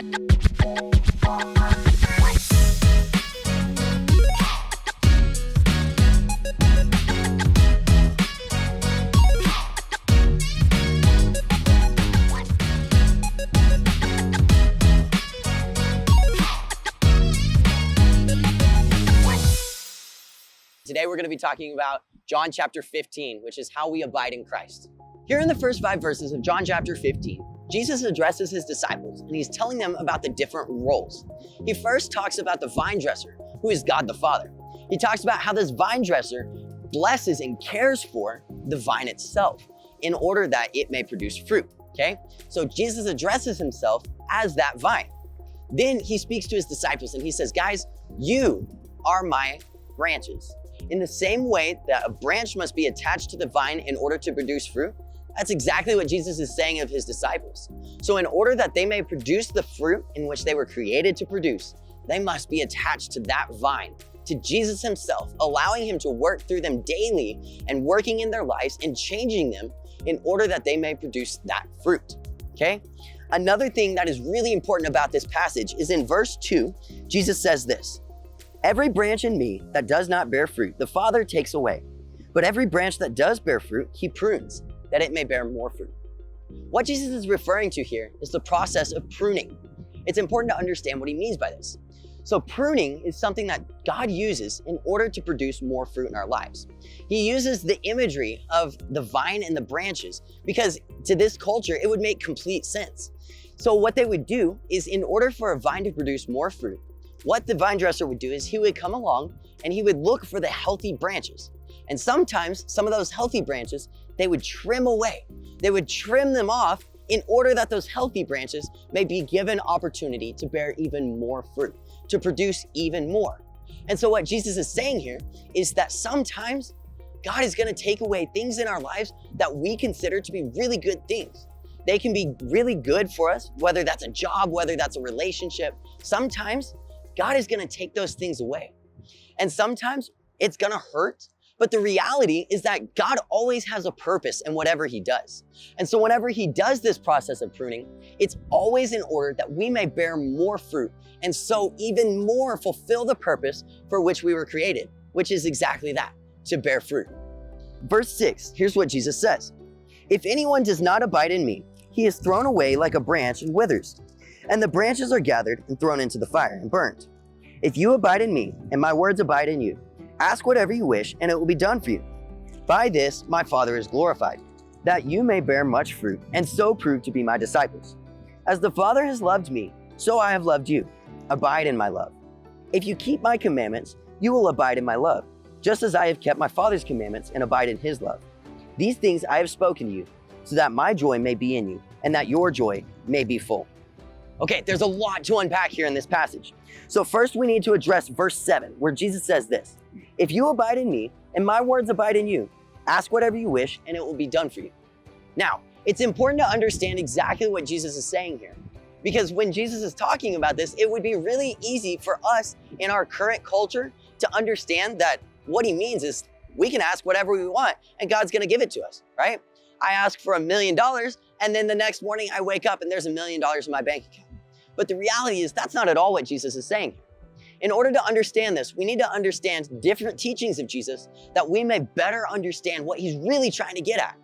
Today we're going to be talking about John chapter 15, which is how we abide in Christ. Here in the first 5 verses of John chapter 15, Jesus addresses his disciples and he's telling them about the different roles. He first talks about the vine dresser, who is God the Father. He talks about how this vine dresser blesses and cares for the vine itself in order that it may produce fruit, okay? So Jesus addresses himself as that vine. Then he speaks to his disciples and he says, guys, you are my branches. In the same way that a branch must be attached to the vine in order to produce fruit, that's exactly what Jesus is saying of his disciples. So in order that they may produce the fruit in which they were created to produce, they must be attached to that vine, to Jesus himself, allowing him to work through them daily and working in their lives and changing them in order that they may produce that fruit, okay? Another thing that is really important about this passage is in verse 2, Jesus says this, "Every branch in me that does not bear fruit, the Father takes away. But every branch that does bear fruit, he prunes, that it may bear more fruit." What Jesus is referring to here is the process of pruning. It's important to understand what he means by this. So pruning is something that God uses in order to produce more fruit in our lives. He uses the imagery of the vine and the branches because to this culture, it would make complete sense. So what they would do is in order for a vine to produce more fruit, what the vine dresser would do is he would come along and he would look for the healthy branches. And sometimes some of those healthy branches, they would trim away. They would trim them off in order that those healthy branches may be given opportunity to bear even more fruit, to produce even more. And so what Jesus is saying here is that sometimes God is gonna take away things in our lives that we consider to be really good things. They can be really good for us, whether that's a job, whether that's a relationship. Sometimes God is gonna take those things away. And sometimes it's gonna hurt, but the reality is that God always has a purpose in whatever he does. And so whenever he does this process of pruning, it's always in order that we may bear more fruit and so even more fulfill the purpose for which we were created, which is exactly that, to bear fruit. Verse 6, here's what Jesus says. "If anyone does not abide in me, he is thrown away like a branch and withers. And the branches are gathered and thrown into the fire and burned. If you abide in me, and my words abide in you, ask whatever you wish, and it will be done for you. By this my Father is glorified, that you may bear much fruit, and so prove to be my disciples. As the Father has loved me, so I have loved you. Abide in my love. If you keep my commandments, you will abide in my love, just as I have kept my Father's commandments and abide in his love. These things I have spoken to you, so that my joy may be in you, and that your joy may be full." Okay, there's a lot to unpack here in this passage. So first we need to address verse 7, where Jesus says this, "If you abide in me, and my words abide in you, ask whatever you wish, and it will be done for you." Now, it's important to understand exactly what Jesus is saying here, because when Jesus is talking about this, it would be really easy for us in our current culture to understand that what he means is we can ask whatever we want, and God's gonna give it to us, right? I ask for $1 million, and then the next morning I wake up and there's $1 million in my bank account. But the reality is that's not at all what Jesus is saying. In order to understand this, we need to understand different teachings of Jesus that we may better understand what he's really trying to get at.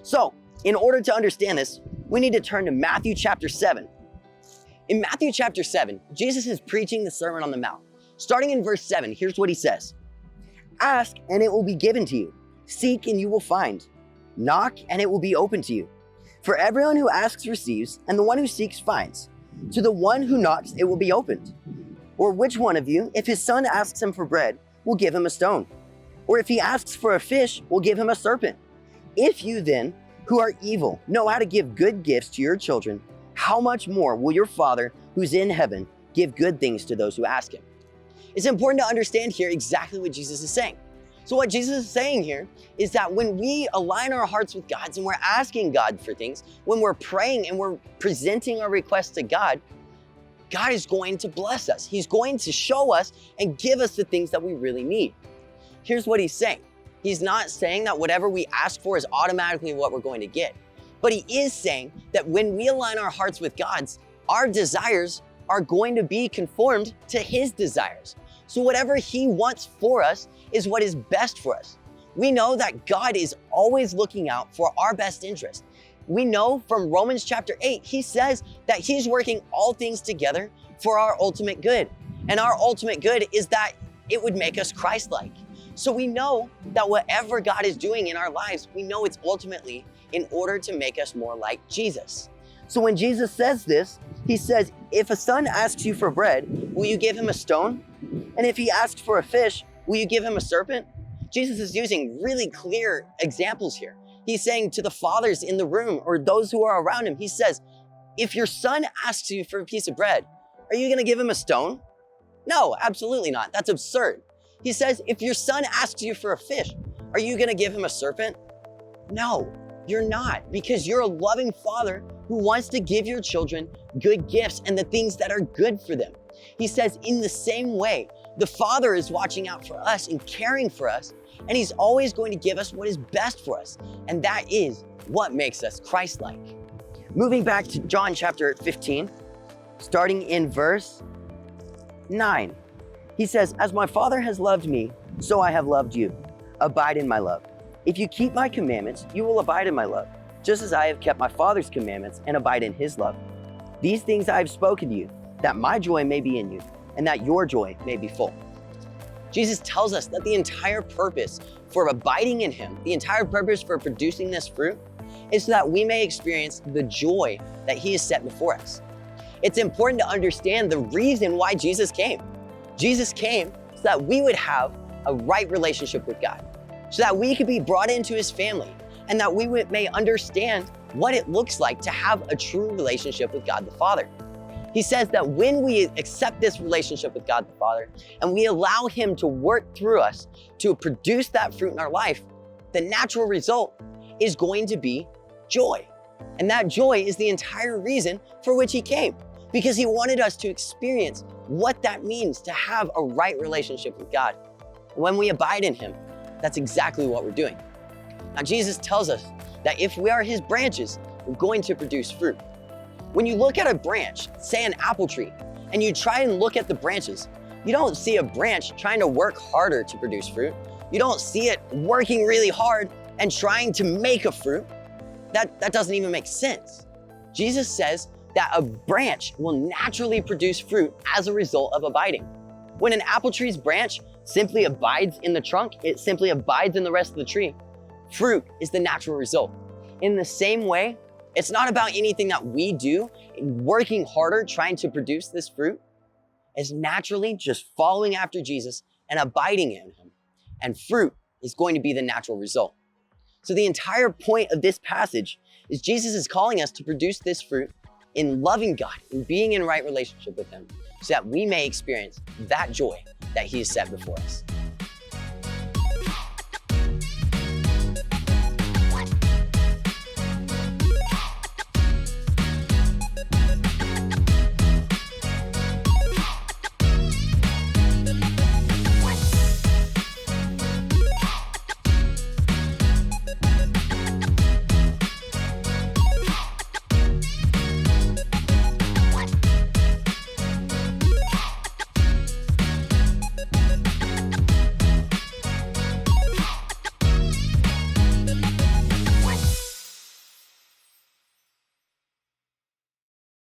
So in order to understand this, we need to turn to Matthew chapter 7. In Matthew chapter 7, Jesus is preaching the Sermon on the Mount. Starting in verse 7, here's what he says. "Ask and it will be given to you. Seek and you will find. Knock and it will be open to you. For everyone who asks receives, and the one who seeks finds. To the one who knocks it will be opened. Or which one of you, if his son asks him for bread, will give him a stone? Or if he asks for a fish, will give him a serpent? If you then, who are evil, know how to give good gifts to your children, how much more will your Father who's in heaven give good things to those who ask him?" It's important to understand here exactly what Jesus is saying. So what Jesus is saying here is that when we align our hearts with God's and we're asking God for things, when we're praying and we're presenting our requests to God, God is going to bless us. He's going to show us and give us the things that we really need. Here's what he's saying. He's not saying that whatever we ask for is automatically what we're going to get. But he is saying that when we align our hearts with God's, our desires are going to be conformed to his desires. So whatever he wants for us is what is best for us. We know that God is always looking out for our best interest. We know from Romans chapter 8, he says that he's working all things together for our ultimate good. And our ultimate good is that it would make us Christ-like. So we know that whatever God is doing in our lives, we know it's ultimately in order to make us more like Jesus. So when Jesus says this, he says, if a son asks you for bread, will you give him a stone? And if he asks for a fish, will you give him a serpent? Jesus is using really clear examples here. He's saying to the fathers in the room or those who are around him, he says, if your son asks you for a piece of bread, are you gonna give him a stone? No, absolutely not. That's absurd. He says, if your son asks you for a fish, are you gonna give him a serpent? No, you're not, because you're a loving father who wants to give your children good gifts and the things that are good for them. He says, in the same way, the Father is watching out for us and caring for us, and he's always going to give us what is best for us. And that is what makes us Christ-like. Moving back to John chapter 15, starting in verse 9. He says, as my Father has loved me, so I have loved you. Abide in my love. If you keep my commandments, you will abide in my love, just as I have kept my Father's commandments and abide in his love. These things I have spoken to you, that my joy may be in you, and that your joy may be full. Jesus tells us that the entire purpose for abiding in him, the entire purpose for producing this fruit, is so that we may experience the joy that he has set before us. It's important to understand the reason why Jesus came. Jesus came so that we would have a right relationship with God, so that we could be brought into his family, and that we may understand what it looks like to have a true relationship with God the Father. He says that when we accept this relationship with God the Father and we allow him to work through us to produce that fruit in our life, the natural result is going to be joy. And that joy is the entire reason for which he came, because he wanted us to experience what that means to have a right relationship with God. When we abide in him, that's exactly what we're doing. Now, Jesus tells us that if we are his branches, we're going to produce fruit. When you look at a branch, say an apple tree, and you try and look at the branches, you don't see a branch trying to work harder to produce fruit. You don't see it working really hard and trying to make a fruit. That doesn't even make sense. Jesus says that a branch will naturally produce fruit as a result of abiding. When an apple tree's branch simply abides in the trunk, it simply abides in the rest of the tree. Fruit is the natural result. In the same way, it's not about anything that we do, working harder, trying to produce this fruit. It's naturally just following after Jesus and abiding in him. And fruit is going to be the natural result. So the entire point of this passage is Jesus is calling us to produce this fruit in loving God and being in right relationship with him, so that we may experience that joy that he has set before us.